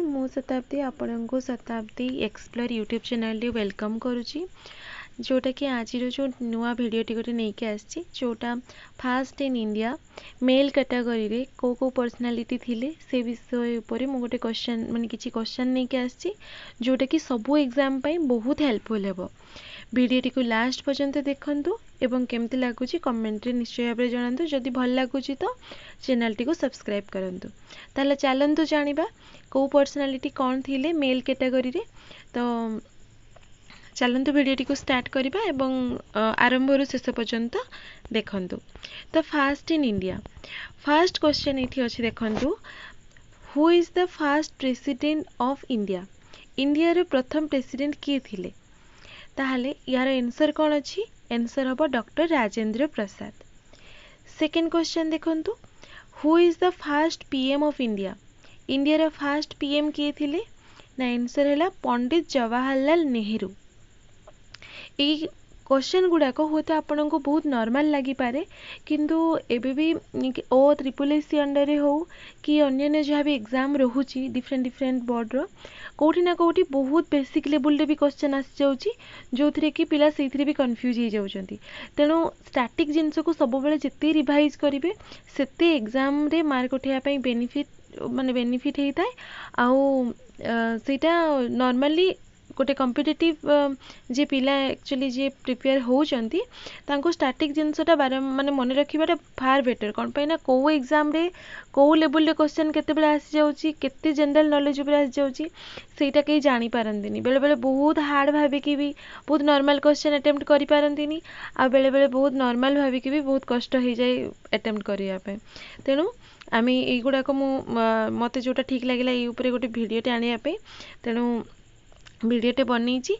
मु शताब्दी आपण को शताब्दी एक्सप्लोर यूट्यूब चैनल रे वेलकम करुच्ची जोटा कि आज जो नुआ भिडटी गोटे नहीं कि आसी जोटा fast in India mail category रे को पर्सनालिटी थिले से विषय उपर मु गोटे क्वेश्चन माने किछि क्वेश्चन नहीं कि आसी जोटा कि सबू एग्जाम पई बहुत हेल्पफुल हेबो। भिडटी को लास्ट पर्यंत देखंतु एवं केमती लगुच कमेंट रे निश्चय भाव जणांतु। जदि भल लगुच तो चैनल टी को सब्सक्राइब करंतु। ताले चलंतु जानिबा को पर्सनालिटी कौन थिले मेल कैटेगरी रे। तो चलंतु भिडियोटी को स्टार्ट करिबा एवं आरंभ रु शेष पर्यंत देखंतु। तो first in India first question एठी अछि देखंतु, who is the first president of India. India रो प्रथम प्रेसिडेंट किए थिले? ताहले यार आंसर कौन अछि? आंसर हबो doctor Rajendra Prasad. Second question देखंतु, who is the first PM of India. India रो फर्स्ट पीएम किए थिले? ना आंसर हैला पंडित जवाहरलाल नेहरू। ये क्वेश्चन गुड़ाक हूँ तो आपन को बहुत नॉर्मल लगी पारे, किंतु एबे भी ओ ट्रिपल एससी अंडर रे हो कि अन्य जहाँ भी एग्जाम रोची डिफरेंट बोर्ड रो कौटी ना कौटी बहुत बेसिक लेवल रे भी क्वेश्चन आसी जाउची जो थरे कि पिला सेथरे भी कंफ्यूज हो जाउचंती। तेणु स्टैटिक जिंस को सब बेले जिते रिवाइज करिवे सेते एग्जाम रे मार्क उठाया पई बेनिफिट हेता है। आउ सेटा नॉर्मली गोटे कॉम्पिटिटिव जे पिला एक्चुअली जे प्रिपेयर होउचंती तांको स्टैटिक जिनसटा बार माने मन रखिबाटा फार बेटर कोन पई ना को एग्जाम रे को लेवल रे क्वेश्चन केते बेले आसी जाउची केते जनरल नॉलेज ऊपर आसी जाउची सेटा कई जानि पारंदिनी। बेले बेले बहुत हार्ड भाबे कि भी बहुत नॉर्मल क्वेश्चन अटेम्प्ट करि पारंदिनी आ बेले बेले बहुत नॉर्मल भाबे कि भी बहुत कष्ट हो जाए अटेम्प्ट करिया पे। तेणु आमे एगुडा को मते जोटा ठीक लागिला ए ऊपर गोटे भिडियोटे आनिया पे तेणु भिडियोटे बनईची।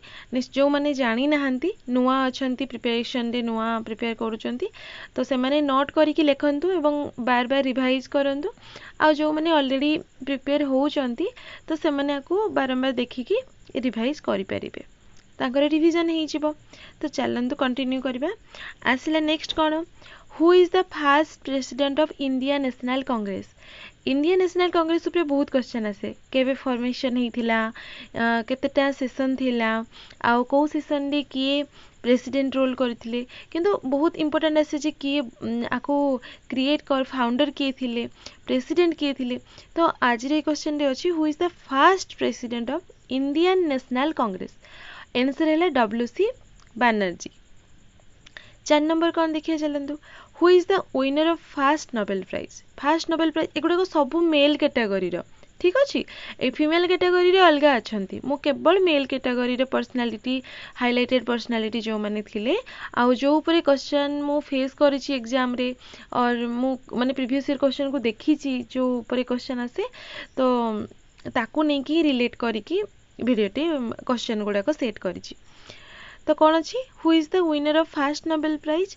जो माने जानी नाहंती नुआ अछंती प्रिपरेशन रे नुआ प्रिपेयर करूचंती तो से माने नोट करके लिखंतु एवं बार बार रिवाइज करंतु। आ जो माने ऑलरेडी प्रिपेयर होउचंती तो से माने को बारंबार देखिकी रिवाइज करि परिबे ताकर रिवीजन हेइ जिवो। तो चलंतु कंटिन्यू करबा। आसिला नेक्स्ट कोन, who is the first president of India National Congress. India National Congress ऊपर बहुत क्वेश्चन आसे केबे फॉर्मेशन हेइथिला, केतेटा सेशन थिला, आउ को सेशन रे किए प्रेसिडेंट रोल करथिले, किंतु बहुत इंपोर्टेंट आसे जे किए आको क्रिएट कर फाउंडर किए थिले, प्रेसिडेंट किए थिले। तो आज रे क्वेश्चन रे अछि, who is the first president of Indian National Congress. Answer हैला डब्ल्यूसी बनर्जी। 4 नंबर कौन देखिए चलंतु, who is the winner of first Nobel prize. First Nobel prize एगुड़ा को सब मेल कैटेगरी रो ठीक अच्छी, ए फीमेल कैटेगरी रे अलग अच्छा मु केवल मेल कैटेगरी रे पर्सनालिटी हाइलाइटेड पर्सनालिटी जो माने थिले आउ जो ऊपर क्वेश्चन मु फेस करिछि एग्जाम रे और मु माने प्रीवियस ईयर क्वेश्चन को देखिछि जो ऊपर क्वेश्चन आसे तो ताकू नै कि रिलेट करिकि भिडियोटे क्वेश्चन गुडा को सेट करिछि। तो कौन अच्छी, who is the winner of first Nobel prize.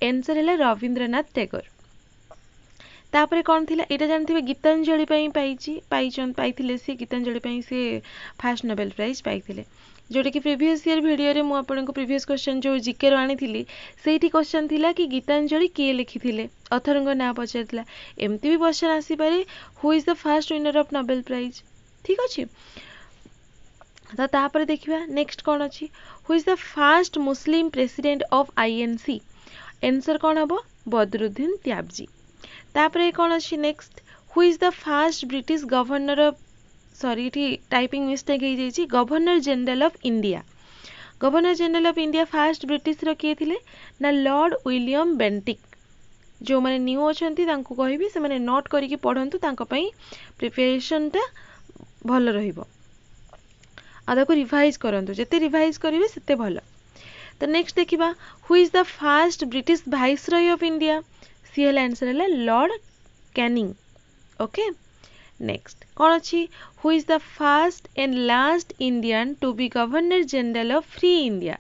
Answer है रविंद्रनाथ टैगोर। तापरे कौन थिला एटा जानथिबे गीतांजलि पाइथिले से गीतांजलि पई से फर्स्ट नोबेल प्राइज पाइथिले जोटा कि प्रीवियस ईयर वीडियो रे मु आपन को प्रीवियस क्वेश्चन जो जीके रो आनी थिली सेठी क्वेश्चन थिला कि गीतांजलि के लिखिथिले ऑथर को ना पचारथिला। एमती भी क्वेश्चन आसी पारे, who is the first winner of Nobel prize ठीक अछि। तो तापर देखिबा नेक्स्ट कौन अछि, who is the first Muslim president of INC. Answer कौन हबो बदरुद्दीन त्याबजी। तापर कौन अछि नेक्स्ट, who is the first British governor of sorry typing mistake हो जाइए governor general of India. Governor general of India first British रो किए थिले ना लॉर्ड विलियम बेंटिक। जो माने न्यू अछंती तांको कहिबी से माने नोट करिकि पढंतु तांको पई प्रिपरेशन ता भल रहिबो आ ताको रिवाइज करंतु जते रिवाइज करिवे सेते भल। तो नेक्स्ट देखिबा, who is the first British viceroy of India. सी हला आंसर हला लॉर्ड कैनिंग। ओके नेक्स्ट कौन अच्छी, who is the first and last Indian to be governor general of free India.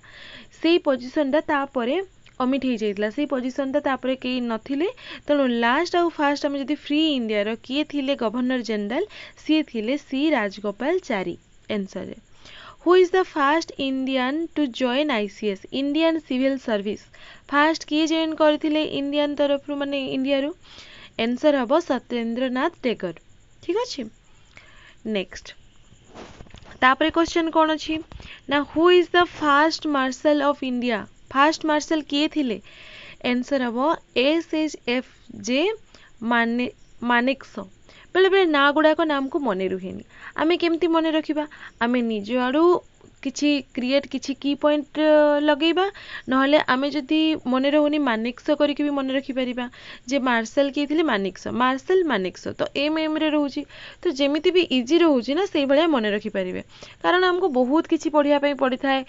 से पोजीशन दा तापरे अमिट हो जाइतला, से पोजीशन दा तापरे केही नथिले तेणु लास्ट आउ फर्स्ट हम जदि फ्री इंडिया रो किए थिले गवर्नर जनरल सी थिले सी राजगोपालचारी। आंसर है who is the first Indian to join ICS Indian civil service. First किए जॉइन करथिले इंडियन तरफ माने इंडिया रो आंसर हम सत्येंद्रनाथ टेगर। ठीक अच्छे। नेक्स्ट तापर क्वेश्चन कौन अच्छी ना who is the first marshal of India. First marshal किए थिले आंसर हम SHFJ मानेकशॉ। बेले बेले ना गुड़ाक नाम को मन रुहे आमे केमती मन रखिबा आमे निज आड़ू किछि क्रिएट किछि की पॉइंट लगेबा नहले आमे जदि मन रहुनी मानेकशॉ करके भी मन रखि परिबा जे मार्शल किए थिले मानेकशॉ मार्शल मानेकशॉ तो एम रे रहूची तो जेमिति भी इजी रहूची ना सेहि भलिया मन रखि परिबे कारण हमको बहुत किछि पढ़िया पई पड़ी थाए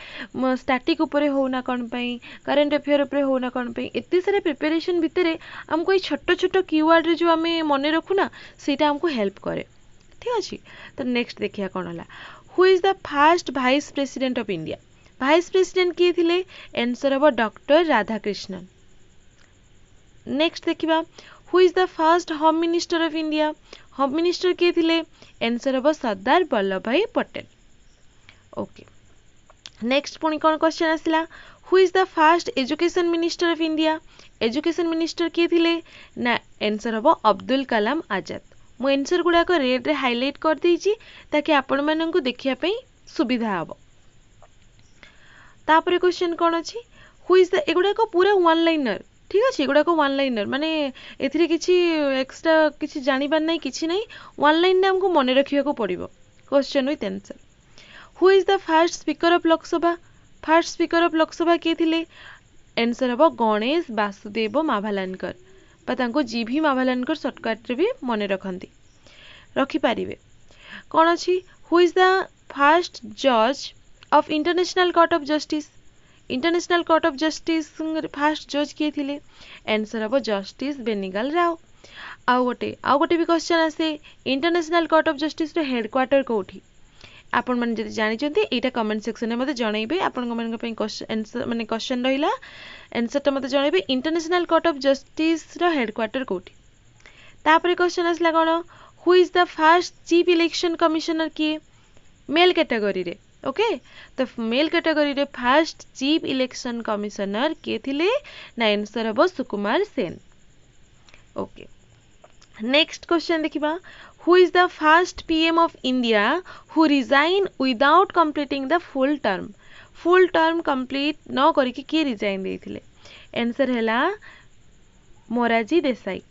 स्टैटिक ऊपर हो ना कोन पई करंट अफेयर ऊपर हो ना कोन पई एते सारे प्रिपरेशन भितरे हमको ए छोटो छोटो कीवर्ड रे जो आमे मन रखु ना सेटा हमको हेल्प करे। ठीक अछि। तो नेक्स्ट देखिया कोन हला who is the first vice president of India. Vice president किए थिले आंसर हम डॉक्टर राधाकृष्णन। नेक्स्ट देखिबा who is the first home minister of India. Home minister किए थिले आंसर हम सरदार वल्लभ भाई पटेल। ओके। नेक्स्ट पुणी कौन क्वेश्चन आसिला who is the first education minister of India. Education minister किए थिले ना आंसर हम अब्दुल कलाम आजाद। मु आंसर गुड़ाक रेड रे हाइलाइट कर देइची ताकि आपण माननकु देखिया पई सुविधा हबो। तापर क्वेश्चन कौन अछि हु इज द एगुड़ाक पूरा वन लाइनर। ठीक अछि एगुड़ाक वन लाइनर माने एथिरे किछि एक्स्ट्रा किछि जानिबार नै किछि नै वन लाइन ने हमको मन रखिया को पड़िबो question with answer. Who is the first speaker of Lok Sabha. First speaker of Lok Sabha किए थिले आंसर हम गणेश वासुदेव माभालानकर बा तांको जीभी माभालानकर शॉर्टकट रे भी मन रखंती रखि पारिबे। कौन अछि हु इज द फर्स्ट जज of international court of justice. International court of justice first जज किए थिले आंसर हम जस्टिस बेनिगल राव। आउ गोटे भी क्वेश्चन आसे इंटरनेशनल कोर्ट ऑफ जस्टिस रो हेडक्वार्टर कोठी आपण माने जदि जानि चंती एटा कमेंट सेक्शन में मते जणाइबे आपण मन पे आंसर माने क्वेश्चन रहिला आंसर त मते जणाइबे इंटरनेशनल कोर्ट ऑफ जस्टिस रो हेडक्वार्टर कोठी। तापर क्वेश्चन आसला कोन who is the first chief election commissioner किए मेल कैटेगरी रे। ओके तो मेल कैटेगरी रे फर्स्ट चीफ इलेक्शन कमिश्नर किए थिले ना आंसर हम Sukumar Sen. Okay. Next question देखिबा who is the first PM of India who resign without completing the full term. Full term complete न करके किए रिजाइन देथिले आंसर हैला मोरारजी देसाई।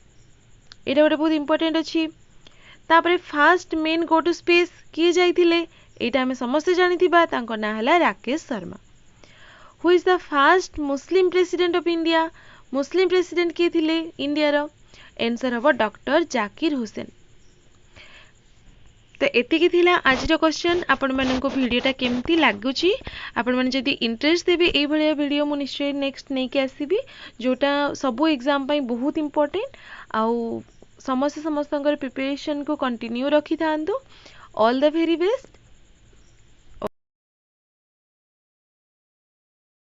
एटा गोटे बहुत इंपोर्टेंट अछि। तापरे first man go to space किए जाइथिले एटा हमें समस्त जानिथिबा तांको ना हैला Rakesh Sharma. Who is the first Muslim president of India. Muslim president किए थिले इंडिया रो आंसर हम डॉक्टर जाकिर हुसैन। तो एतिकी थिला आज क्वेश्चन आपण माननको वीडियोटा केमती लागुची आपण माने जदी इंटरेस्ट देबे एई भलिया वीडियो मु निश्चय नेक्स्ट नै के आसीबी जोटा सबो एग्जाम पई बहुत इंपोर्टेंट आउ समस्त समस्तंकर प्रिपरेशन को कंटिन्यू रखी थांतु। All the very best.